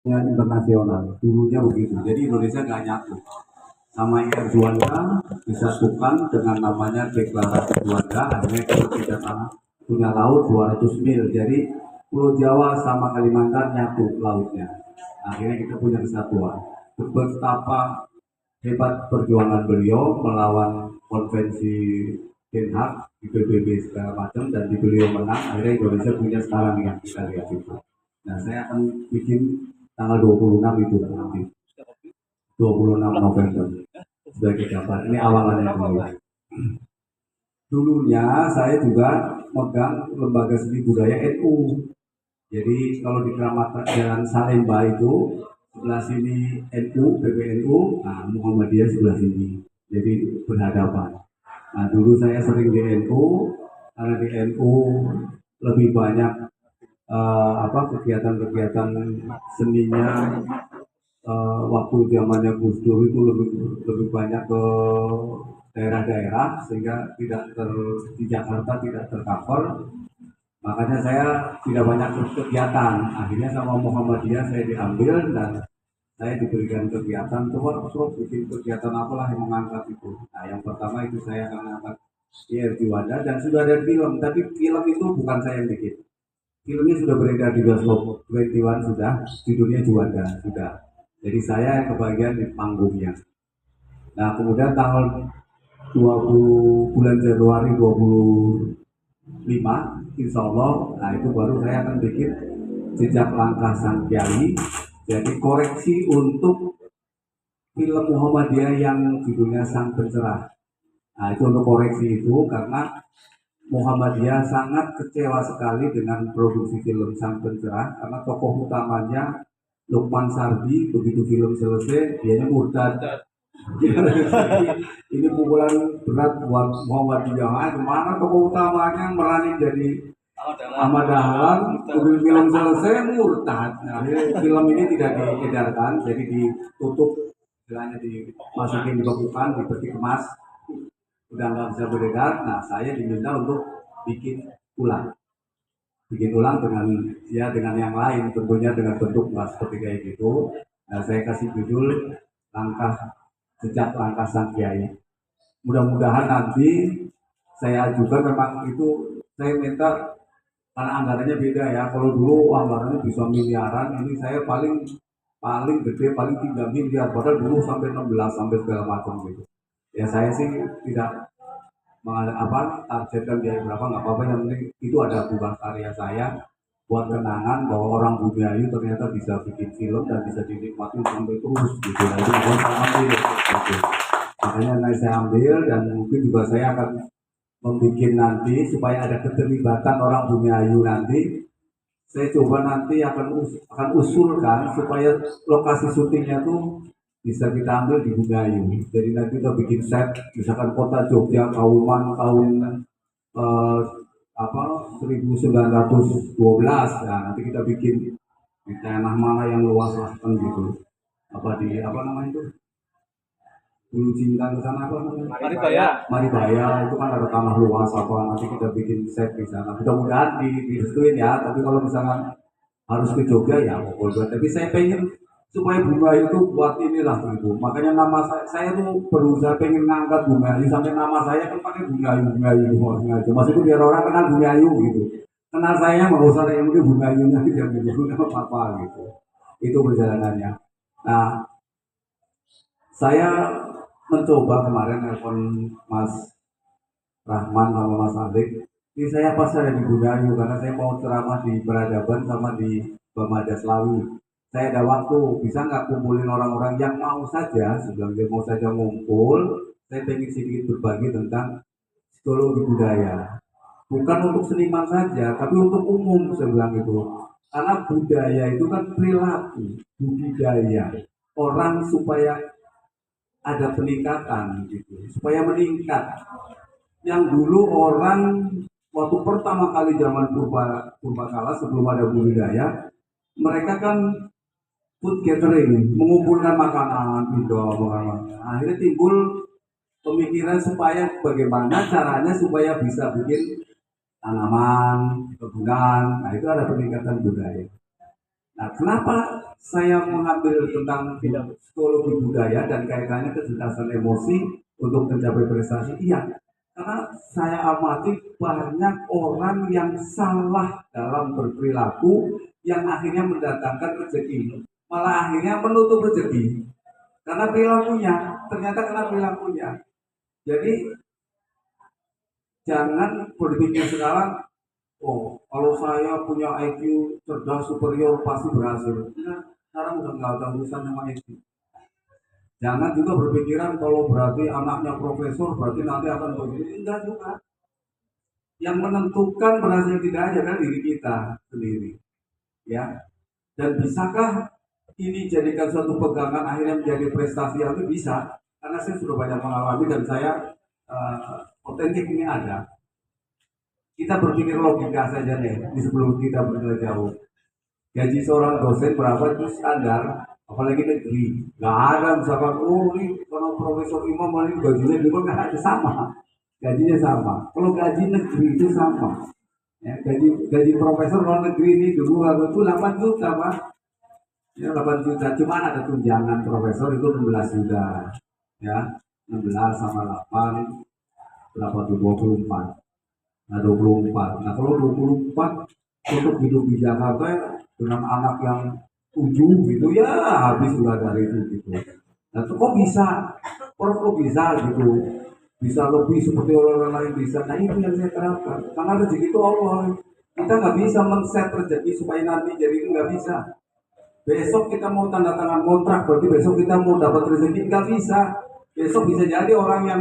internasional. Dulunya begitu. Jadi Indonesia nggak nyatu. Sama Air Juanda disatukan dengan namanya Deklarasi Juanda. Akhirnya kita punya laut 200 mil. Jadi Pulau Jawa sama Kalimantan nyatu lautnya. Akhirnya kita punya kesatuan. Betapa hebat perjuangan beliau melawan konvensi Den Haag di PBB segala macam dan di beliau menang. Akhirnya Indonesia punya sekarang yang kita lihat itu. Nah, saya akan bikin tanggal 26 itu nanti. 26 November sebagai gambar. Ini awalannya dulu. Dulunya saya juga megang lembaga seni budaya NU. Jadi kalau di Keramat Jalan Salemba itu sebelah sini NU, PBNU, nah Muhammadiyah sebelah sini. Jadi berhadapan. Nah dulu saya sering di NU, karena di NU lebih banyak kegiatan-kegiatan seninya waktu zamannya Gus Dur itu lebih lebih banyak ke daerah-daerah sehingga tidak di Jakarta tidak tercover. Makanya saya tidak banyak kegiatan. Akhirnya sama Muhammadiyah saya diambil dan saya diberikan kegiatan. Coba terus bikin kegiatan apalah yang mengangkat itu. Nah yang pertama itu saya akan angkat IR Juanda dan sudah ada film. Tapi film itu bukan saya yang bikin. Filmnya sudah beredar di bioskop 21 sudah, judulnya Juanda sudah. Jadi saya yang kebagian di panggungnya. Nah kemudian tanggal 20 bulan Januari 25 insya Allah, nah itu baru saya akan bikin jejak langkah sang kiai. Jadi koreksi untuk film Muhammadiyah yang judulnya Sang Pencerah. Nah itu untuk koreksi itu karena Muhammadiyah sangat kecewa sekali dengan produksi film Sang Pencerah karena tokoh utamanya Lukman Sardi begitu film selesai dianya murtad. Ini pukulan berat buat Muhammadiyah. Mana tokoh utamanya merani jadi Ahmad Dahlan, kemudian film selesai murtad. Nah, film ini tidak diedarkan, jadi ditutup, istilahnya dimasukin di bekukan, di peti kemas, udah nggak bisa beredar. Nah, saya diminta untuk bikin ulang dengan yang lain, tentunya dengan bentuk nggak seperti kayak gitu. Nah, saya kasih judul sejak langkah sang kiai. Mudah-mudahan nanti saya juga memang itu saya minta karena anggarannya beda ya. Kalau dulu anggarannya bisa miliaran, ini saya paling paling gede paling 3 miliar, padahal dulu sampai 16 sampai segala macam gitu. Ya saya sih tidak targetkan biaya berapa nggak apa-apa, yang penting itu ada bukan karya saya buat kenangan bahwa orang Bumiayu ternyata bisa bikin film dan bisa dinikmati sampai terus gitu. Nah, itu saya ambil gitu. Makanya saya ambil dan mungkin juga saya akan membuat nanti supaya ada keterlibatan orang Bumiayu nanti. Saya coba nanti akan usulkan supaya lokasi syutingnya tuh bisa kita ambil di Bumiayu. Jadi nanti kita bikin set, misalkan kota Jogja, Kauman tahun eh, 1912. Nah, nanti kita bikin di tanah mana yang luas lah kan gitu. Apa namanya itu? Dulu cinta ke sana apa namanya? Maribaya. Maribaya itu kan ada tanah luas apa, nanti kita bikin set di sana. Mudah-mudahan direstuin ya. Tapi kalau misalkan harus ke Jogja ya mau buat. Tapi saya pengen supaya bunga itu buat inilah gitu. Makanya nama saya tuh berusaha pengen ngangkat Bunga Ayu sampai nama saya kan pakai Bunga Ayu sengaja. Maksudnya biar orang kenal Bunga Ayu gitu. Kenal saya nggak usah yang mungkin Bunga Ayunya tidak gitu apa gitu. Itu perjalanannya. Nah, saya mencoba kemarin telepon Mas Rahman sama Mas Adik. Ini saya pas ada di Budayu karena saya mau ceramah di Peradaban sama di Bamada Slawi. Saya ada waktu, bisa nggak kumpulin orang-orang yang mau saja, sebelum dia mau saja ngumpul, saya pengen sedikit berbagi tentang psikologi budaya. Bukan untuk seniman saja, tapi untuk umum saya bilang itu. Karena budaya itu kan perilaku, budidaya. Orang supaya ada peningkatan gitu, supaya meningkat. Yang dulu orang waktu pertama kali zaman purba kala sebelum ada budidaya, mereka kan food gathering, mengumpulkan makanan, gitu, makanan. Akhirnya timbul pemikiran supaya bagaimana caranya supaya bisa bikin tanaman, kebunan. Nah itu ada peningkatan budaya. Nah, kenapa saya mengambil tentang psikologi budaya dan kaitannya kecerdasan emosi untuk mencapai prestasi? Iya, karena saya amati banyak orang yang salah dalam berperilaku yang akhirnya mendatangkan rezeki, malah akhirnya menutup rezeki karena perilakunya. Ternyata karena perilakunya. Jadi jangan berpikir sekarang, oh, kalau saya punya IQ cerdas superior pasti berhasil. Nah, sekarang udah nggak ada urusan sama IQ. Jangan juga berpikiran kalau berarti anaknya profesor berarti nanti akan begini. Enggak juga. Yang menentukan berhasil tidaknya kan diri kita sendiri, ya. Dan bisakah ini jadikan suatu pegangan akhirnya menjadi prestasi yang itu bisa? Karena saya sudah banyak mengalami dan saya otentik ini ada. Kita berpikir logika saja nih di sebelum kita berjalan jauh. Gaji seorang dosen berapa itu standar, apalagi negeri. Nggak ada misalkan, oh ini kalau Profesor Imam ini gajinya juga nggak ada, sama. Gajinya sama. Kalau gaji negeri itu sama. Ya, gaji profesor kalau negeri ini dulu waktu itu 8 juta, Pak. Ya, 8 juta. Cuma ada tunjangan profesor itu 16 juta. Ya, 16 sama 8 berapa tuh, 24. Nah, 24. Nah, kalau 24 untuk hidup di Jakarta dengan anak yang 7 gitu ya habis sudah dari itu gitu. Nah, kok bisa? Kok bisa gitu? Bisa lebih seperti orang lain bisa. Nah, itu yang saya terapkan. Karena rezeki itu Allah. Kita nggak bisa men-set rezeki supaya nanti jadi itu nggak bisa. Besok kita mau tanda tangan kontrak, berarti besok kita mau dapat rezeki nggak bisa. Besok bisa jadi orang yang